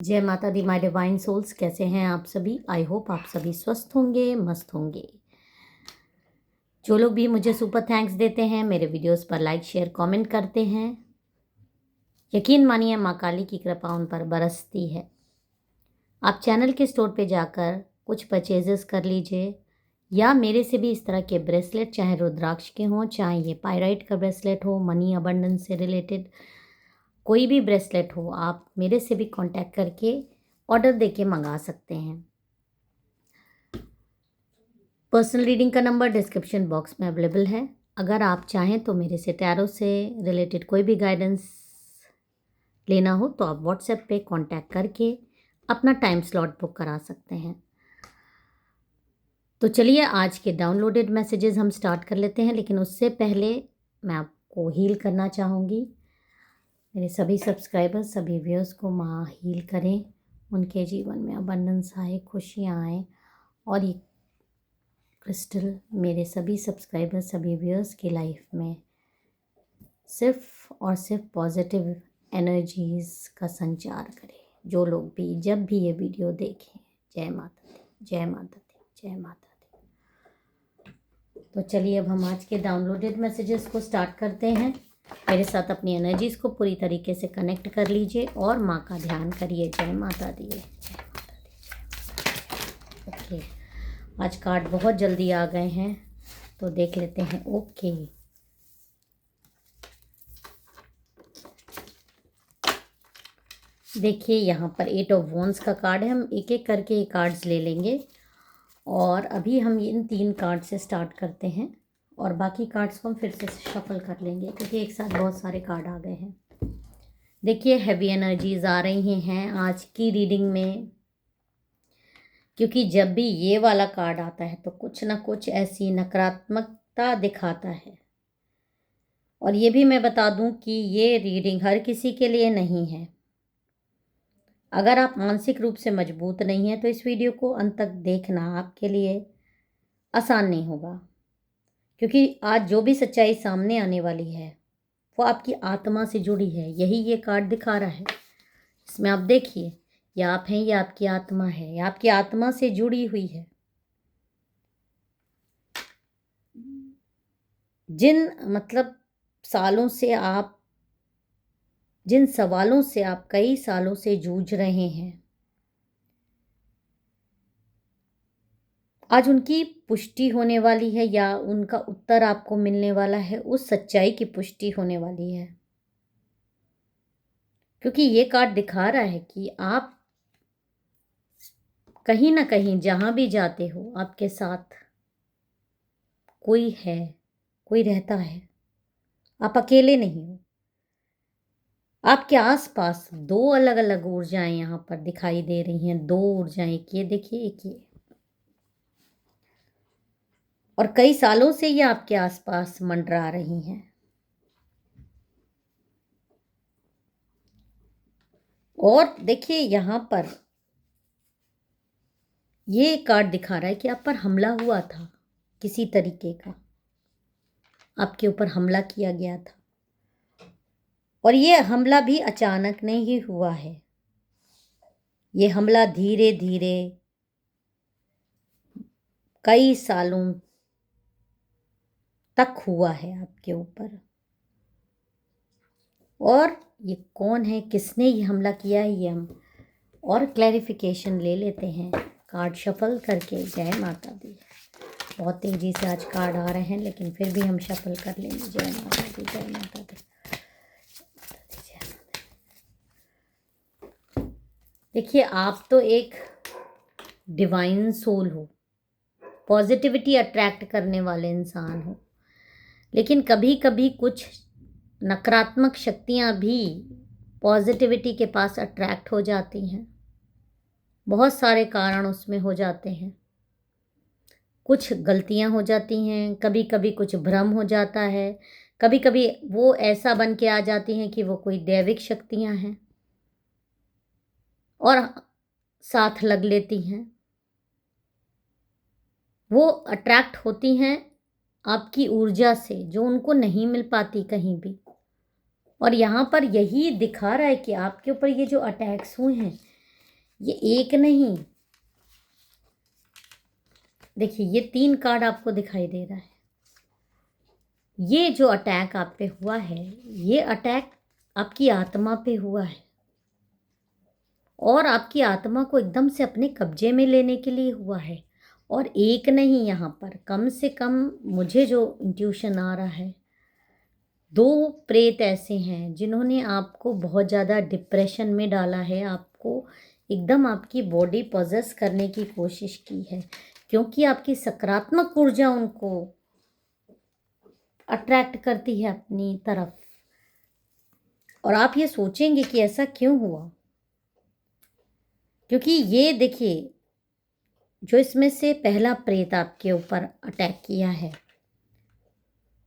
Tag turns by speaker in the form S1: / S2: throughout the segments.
S1: जय माता दी my divine souls, कैसे हैं आप सभी। आई होप आप सभी स्वस्थ होंगे, मस्त होंगे। जो लोग भी मुझे सुपर थैंक्स देते हैं, मेरे वीडियोस पर लाइक शेयर कमेंट करते हैं, यकीन मानिए माँ काली की कृपा उन पर बरसती है। आप चैनल के स्टोर पे जाकर कुछ परचेजेस कर लीजिए, या मेरे से भी इस तरह के ब्रेसलेट, चाहे रुद्राक्ष के हों, चाहे ये पायराइट का ब्रेसलेट हो, मनी अबंडेंस से रिलेटेड कोई भी ब्रेसलेट हो, आप मेरे से भी कांटेक्ट करके ऑर्डर देके मंगा सकते हैं। पर्सनल रीडिंग का नंबर डिस्क्रिप्शन बॉक्स में अवेलेबल है। अगर आप चाहें तो मेरे से टैरो से रिलेटेड कोई भी गाइडेंस लेना हो तो आप व्हाट्सएप पे कांटेक्ट करके अपना टाइम स्लॉट बुक करा सकते हैं। तो चलिए आज के डाउनलोडेड मैसेजेस हम स्टार्ट कर लेते हैं, लेकिन उससे पहले मैं आपको हील करना चाहूँगी। मेरे सभी सब्सक्राइबर्स, सभी व्यूअर्स को माँ हील करें, उनके जीवन में अबंडेंस आए, खुशियाँ आए, और ये क्रिस्टल मेरे सभी सब्सक्राइबर्स, सभी व्यूअर्स की लाइफ में सिर्फ और सिर्फ पॉजिटिव एनर्जीज़ का संचार करे। जो लोग भी जब भी ये वीडियो देखें, जय माता दी, जय माता दी, जय माता दी। तो चलिए अब हम आज के डाउनलोडेड मैसेजेस को स्टार्ट करते हैं। मेरे साथ अपनी एनर्जीज़ को पूरी तरीके से कनेक्ट कर लीजिए और माँ का ध्यान करिए। जय माता दी, जय माता दी, जय माता दी। ओके, आज कार्ड बहुत जल्दी आ गए हैं तो देख लेते हैं। ओके, देखिए यहाँ पर 8 ऑफ वॉन्ड्स का कार्ड है। हम एक एक करके ये कार्ड्स ले लेंगे और अभी हम इन 3 कार्ड से स्टार्ट करते हैं और बाकी कार्ड्स को हम फिर से शफल कर लेंगे क्योंकि एक साथ बहुत सारे कार्ड आ गए हैं। देखिए हैवी एनर्जीज आ रही हैं आज की रीडिंग में, क्योंकि जब भी ये वाला कार्ड आता है तो कुछ ना कुछ ऐसी नकारात्मकता दिखाता है। और ये भी मैं बता दूं कि ये रीडिंग हर किसी के लिए नहीं है। अगर आप मानसिक रूप से मजबूत नहीं हैं तो इस वीडियो को अंत तक देखना आपके लिए आसान नहीं होगा, क्योंकि आज जो भी सच्चाई सामने आने वाली है वो आपकी आत्मा से जुड़ी है। यही ये कार्ड दिखा रहा है। इसमें आप देखिए, या आप हैं या आपकी आत्मा है, या आपकी आत्मा से जुड़ी हुई है। जिन सवालों से आप कई सालों से जूझ रहे हैं, आज उनकी पुष्टि होने वाली है, या उनका उत्तर आपको मिलने वाला है। उस सच्चाई की पुष्टि होने वाली है, क्योंकि ये कार्ड दिखा रहा है कि आप कहीं ना कहीं जहां भी जाते हो आपके साथ कोई है, कोई रहता है। आप अकेले नहीं हो। आपके आसपास 2 अलग अलग ऊर्जाएं यहाँ पर दिखाई दे रही हैं। 2 ऊर्जाएं, एक ये देखिए, एक ये, और कई सालों से ये आपके आसपास मंडरा रही हैं। और देखिए यहाँ पर ये कार्ड दिखा रहा है कि आप पर हमला हुआ था, किसी तरीके का आपके ऊपर हमला किया गया था, और ये हमला भी अचानक नहीं हुआ है। ये हमला धीरे धीरे कई सालों तक हुआ है आपके ऊपर। और ये कौन है, किसने ये हमला किया है, ये हम और क्लैरिफिकेशन ले लेते हैं कार्ड शफल करके। जय माता दी। बहुत तेज़ी से आज कार्ड आ रहे हैं, लेकिन फिर भी हम शफल कर लेंगे। जय माता दी, जय माता दी, जय माता दी। देखिए आप तो एक डिवाइन सोल हो, पॉजिटिविटी अट्रैक्ट करने वाले इंसान हो, लेकिन कभी कभी कुछ नकारात्मक शक्तियाँ भी पॉजिटिविटी के पास अट्रैक्ट हो जाती हैं। बहुत सारे कारण उसमें हो जाते हैं। कुछ गलतियाँ हो जाती हैं, कभी कभी कुछ भ्रम हो जाता है, कभी कभी वो ऐसा बन के आ जाती हैं कि वो कोई दैविक शक्तियाँ हैं और साथ लग लेती हैं। वो अट्रैक्ट होती हैं आपकी ऊर्जा से, जो उनको नहीं मिल पाती कहीं भी। और यहाँ पर यही दिखा रहा है कि आपके ऊपर ये जो अटैक्स हुए हैं, ये एक नहीं, देखिए ये 3 कार्ड आपको दिखाई दे रहा है। ये जो अटैक आप पे हुआ है, ये अटैक आपकी आत्मा पे हुआ है और आपकी आत्मा को एकदम से अपने कब्जे में लेने के लिए हुआ है। और एक नहीं, यहाँ पर कम से कम मुझे जो इंट्यूशन आ रहा है, 2 प्रेत ऐसे हैं जिन्होंने आपको बहुत ज़्यादा डिप्रेशन में डाला है, आपको एकदम आपकी बॉडी पॉजेस करने की कोशिश की है, क्योंकि आपकी सकारात्मक ऊर्जा उनको अट्रैक्ट करती है अपनी तरफ। और आप ये सोचेंगे कि ऐसा क्यों हुआ, क्योंकि ये देखिए, जो इसमें से पहला प्रेत आपके ऊपर अटैक किया है,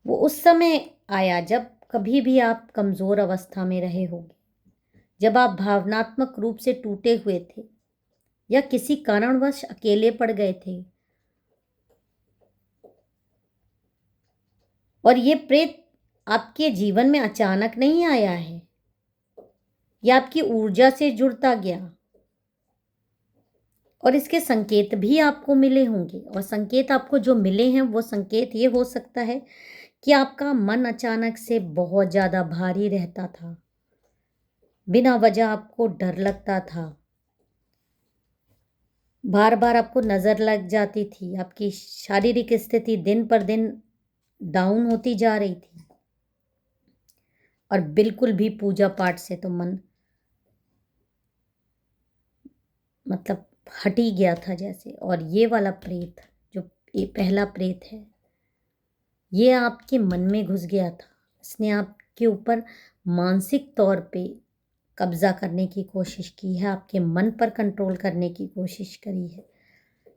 S1: वो उस समय आया जब कभी भी आप कमज़ोर अवस्था में रहे होंगे, जब आप भावनात्मक रूप से टूटे हुए थे या किसी कारणवश अकेले पड़ गए थे। और ये प्रेत आपके जीवन में अचानक नहीं आया है, यह आपकी ऊर्जा से जुड़ता गया और इसके संकेत भी आपको मिले होंगे। और संकेत आपको जो मिले हैं, वो संकेत ये हो सकता है कि आपका मन अचानक से बहुत ज़्यादा भारी रहता था, बिना वजह आपको डर लगता था, बार बार आपको नज़र लग जाती थी, आपकी शारीरिक स्थिति दिन पर दिन डाउन होती जा रही थी और बिल्कुल भी पूजा पाठ से तो मन मतलब हट ही गया था जैसे। और ये वाला प्रेत, जो ये पहला प्रेत है, ये आपके मन में घुस गया था। इसने आपके ऊपर मानसिक तौर पे कब्जा करने की कोशिश की है, आपके मन पर कंट्रोल करने की कोशिश करी है।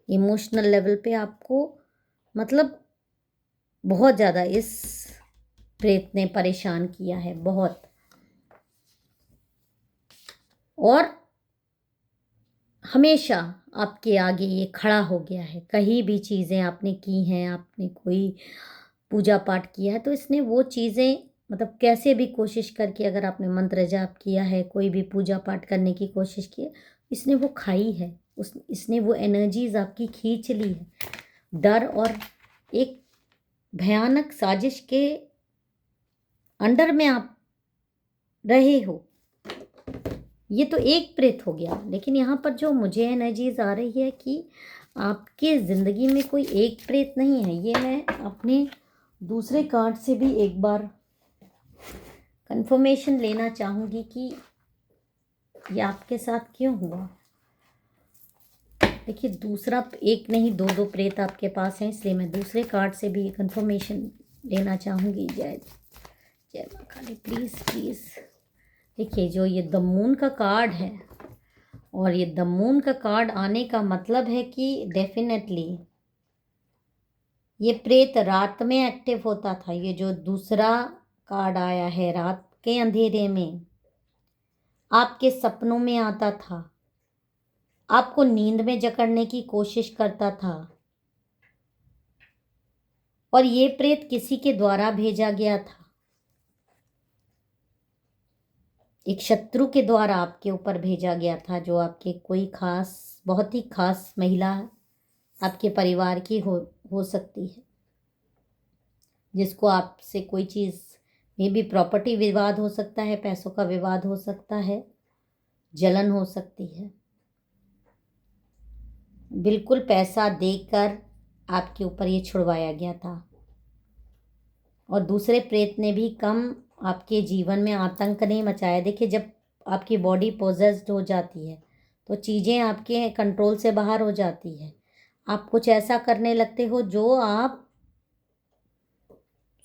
S1: इमोशनल लेवल पे आपको मतलब बहुत ज़्यादा इस प्रेत ने परेशान किया है, बहुत। और हमेशा आपके आगे ये खड़ा हो गया है। कहीं भी चीज़ें आपने की हैं, आपने कोई पूजा पाठ किया है, तो इसने वो चीज़ें मतलब कैसे भी कोशिश करके, अगर आपने मंत्र जाप किया है, कोई भी पूजा पाठ करने की कोशिश की है, इसने वो खाई है, इसने वो एनर्जीज आपकी खींच ली है। डर और एक भयानक साजिश के अंडर में आप रहे हो। ये तो एक प्रेत हो गया, लेकिन यहाँ पर जो मुझे एनर्जीज आ रही है कि आपके ज़िंदगी में कोई एक प्रेत नहीं है। ये मैं अपने दूसरे कार्ड से भी एक बार कंफर्मेशन लेना चाहूँगी कि ये आपके साथ क्यों हुआ। देखिए, दूसरा एक नहीं, 2 प्रेत आपके पास हैं, इसलिए मैं दूसरे कार्ड से भी कंफर्मेशन लेना चाहूँगी। जय जय माँ काली, प्लीज़ प्लीज़। देखिए, जो ये द मून का कार्ड है, और ये द मून का कार्ड आने का मतलब है कि डेफिनेटली ये प्रेत रात में एक्टिव होता था। ये जो दूसरा कार्ड आया है, रात के अंधेरे में आपके सपनों में आता था, आपको नींद में जकड़ने की कोशिश करता था। और ये प्रेत किसी के द्वारा भेजा गया था, एक शत्रु के द्वारा आपके ऊपर भेजा गया था, जो आपके कोई खास, बहुत ही खास महिला आपके परिवार की हो सकती है, जिसको आपसे कोई चीज़ में भी प्रॉपर्टी विवाद हो सकता है, पैसों का विवाद हो सकता है, जलन हो सकती है। बिल्कुल पैसा देकर आपके ऊपर ये छुड़वाया गया था। और दूसरे प्रेत ने भी कम आपके जीवन में आतंक नहीं मचाया। देखिए, जब आपकी बॉडी पोजेस्ड हो जाती है तो चीज़ें आपके कंट्रोल से बाहर हो जाती है। आप कुछ ऐसा करने लगते हो जो आप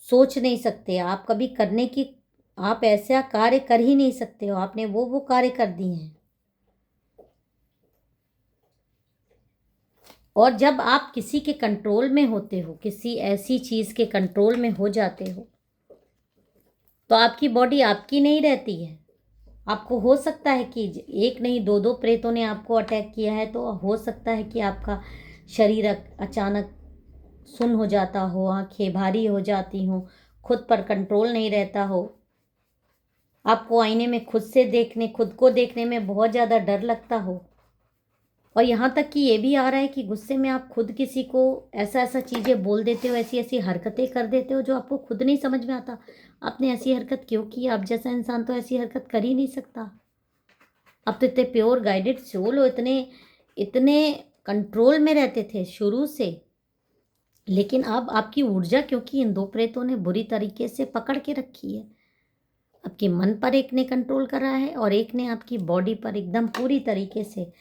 S1: सोच नहीं सकते, आप कभी करने की, आप ऐसा कार्य कर ही नहीं सकते हो। आपने वो कार्य कर दिए हैं। और जब आप किसी के कंट्रोल में होते हो, किसी ऐसी चीज़ के कंट्रोल में हो जाते हो, तो आपकी बॉडी आपकी नहीं रहती है। आपको हो सकता है कि एक नहीं, 2 प्रेतों ने आपको अटैक किया है, तो हो सकता है कि आपका शरीर अचानक सुन्न हो जाता हो, आंखें भारी हो जाती हों, खुद पर कंट्रोल नहीं रहता हो, आपको आईने में खुद को देखने में बहुत ज़्यादा डर लगता हो। और यहाँ तक कि ये भी आ रहा है कि गुस्से में आप खुद किसी को ऐसा ऐसा चीज़ें बोल देते हो, ऐसी ऐसी हरकतें कर देते हो जो आपको खुद नहीं समझ में आता आपने ऐसी हरकत क्यों की। आप जैसा इंसान तो ऐसी हरकत कर ही नहीं सकता। आप तो इतने प्योर गाइडेड सोल हो, इतने इतने कंट्रोल में रहते थे शुरू से, लेकिन अब आपकी ऊर्जा क्योंकि इन दो प्रेतों ने बुरी तरीके से पकड़ के रखी है। आपके मन पर एक ने कंट्रोल करा है और एक ने आपकी बॉडी पर एकदम पूरी तरीके से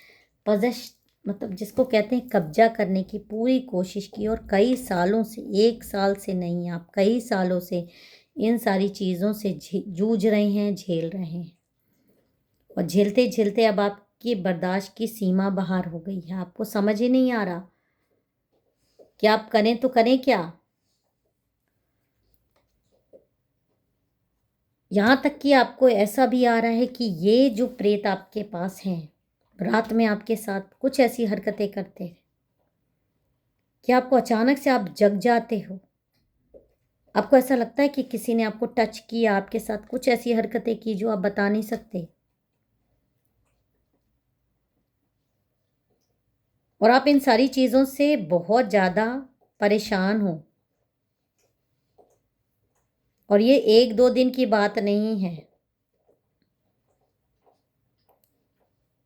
S1: पजेश, मतलब जिसको कहते हैं कब्जा करने की पूरी कोशिश की। और कई सालों से, एक साल से नहीं, आप कई सालों से इन सारी चीज़ों से जूझ रहे हैं, झेल रहे हैं। और झेलते झेलते अब आपकी बर्दाश्त की सीमा बाहर हो गई है। आपको समझ ही नहीं आ रहा कि आप करें तो करें क्या। यहाँ तक कि आपको ऐसा भी आ रहा है कि ये जो प्रेत आपके पास हैं रात में आपके साथ कुछ ऐसी हरकतें करते हैं कि आपको अचानक से आप जग जाते हो। आपको ऐसा लगता है कि किसी ने आपको टच किया, आपके साथ कुछ ऐसी हरकतें की जो आप बता नहीं सकते, और आप इन सारी चीज़ों से बहुत ज़्यादा परेशान हो। और ये एक दो दिन की बात नहीं है,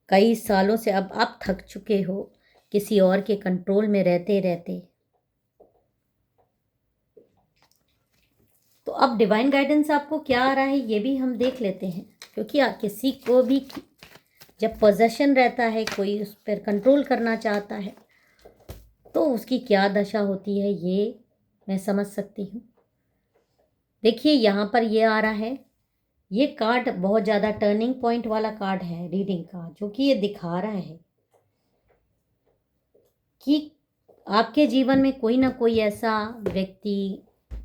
S1: कई सालों से अब आप थक चुके हो किसी और के कंट्रोल में रहते रहते। तो अब डिवाइन गाइडेंस आपको क्या आ रहा है ये भी हम देख लेते हैं, क्योंकि किसी को भी जब पोजेशन रहता है, कोई उस पर कंट्रोल करना चाहता है, तो उसकी क्या दशा होती है ये मैं समझ सकती हूँ। देखिए यहाँ पर ये आ रहा है, ये कार्ड बहुत ज़्यादा टर्निंग पॉइंट वाला कार्ड है रीडिंग का, जो कि ये दिखा रहा है कि आपके जीवन में कोई ना कोई ऐसा व्यक्ति,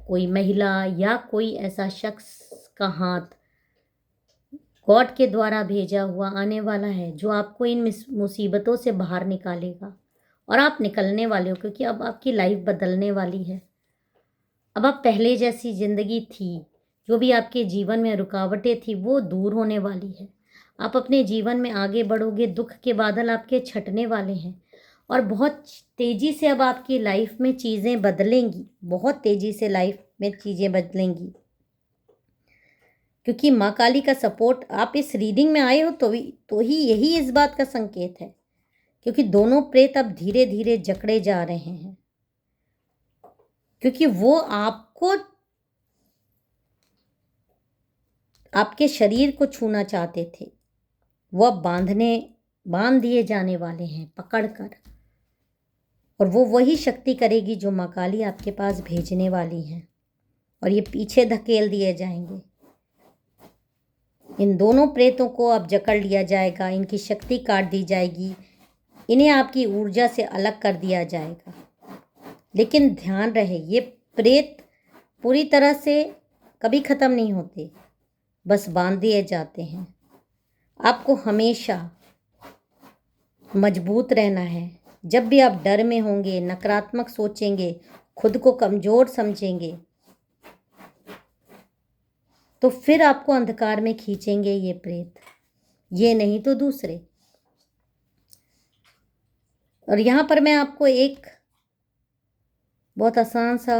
S1: कोई महिला या कोई ऐसा शख्स का हाथ गॉड के द्वारा भेजा हुआ आने वाला है जो आपको इन मुसीबतों से बाहर निकालेगा। और आप निकलने वाले हो, क्योंकि अब आपकी लाइफ बदलने वाली है। अब आप पहले जैसी ज़िंदगी थी, जो भी आपके जीवन में रुकावटें थी वो दूर होने वाली है। आप अपने जीवन में आगे बढ़ोगे, दुख के बादल आपके छटने वाले हैं और बहुत तेज़ी से अब आपकी लाइफ में चीज़ें बदलेंगी, बहुत तेज़ी से लाइफ में चीज़ें बदलेंगी, क्योंकि माँ काली का सपोर्ट आप इस रीडिंग में आए हो तो ही यही इस बात का संकेत है, क्योंकि दोनों प्रेत अब धीरे धीरे जकड़े जा रहे हैं, क्योंकि वो आपको, आपके शरीर को छूना चाहते थे, वो अब बांध दिए जाने वाले हैं पकड़कर। और वो वही शक्ति करेगी जो माँ काली आपके पास भेजने वाली हैं, और ये पीछे धकेल दिए जाएंगे। इन दोनों प्रेतों को अब जकड़ लिया जाएगा, इनकी शक्ति काट दी जाएगी, इन्हें आपकी ऊर्जा से अलग कर दिया जाएगा। लेकिन ध्यान रहे, ये प्रेत पूरी तरह से कभी ख़त्म नहीं होते, बस बांध दिए जाते हैं। आपको हमेशा मजबूत रहना है। जब भी आप डर में होंगे, नकारात्मक सोचेंगे, खुद को कमज़ोर समझेंगे, तो फिर आपको अंधकार में खींचेंगे ये प्रेत, ये नहीं तो दूसरे। और यहाँ पर मैं आपको एक बहुत आसान सा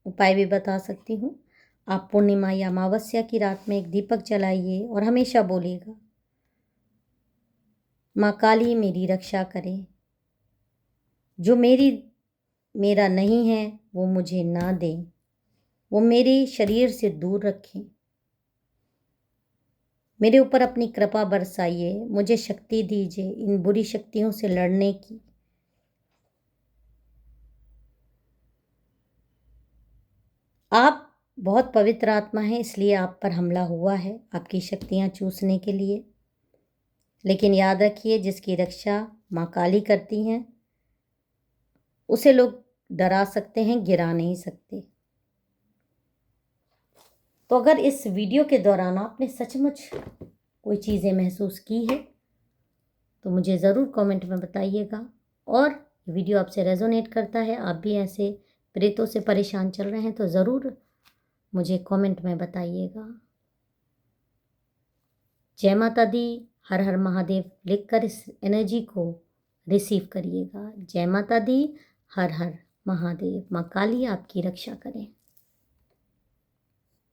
S1: उपाय भी बता सकती हूँ। आप पूर्णिमा या अमावस्या की रात में एक दीपक जलाइए और हमेशा बोलिएगा, माँ काली मेरी रक्षा करे, जो मेरा नहीं है वो मुझे ना दें, वो मेरे शरीर से दूर रखें, मेरे ऊपर अपनी कृपा बरसाइए, मुझे शक्ति दीजिए इन बुरी शक्तियों से लड़ने की। आप बहुत पवित्र आत्मा हैं, इसलिए आप पर हमला हुआ है आपकी शक्तियाँ चूसने के लिए। लेकिन याद रखिए, जिसकी रक्षा माँ काली करती हैं उसे लोग डरा सकते हैं, गिरा नहीं सकते। तो अगर इस वीडियो के दौरान आपने सचमुच कोई चीज़ें महसूस की है तो मुझे ज़रूर कमेंट में बताइएगा। और वीडियो आपसे रेजोनेट करता है, आप भी ऐसे प्रेतों से परेशान चल रहे हैं, तो ज़रूर मुझे कमेंट में बताइएगा। जय माता दी, हर हर महादेव लिखकर इस एनर्जी को रिसीव करिएगा। जय माता दी। हर हर महादेव। माँ काली आपकी रक्षा करें।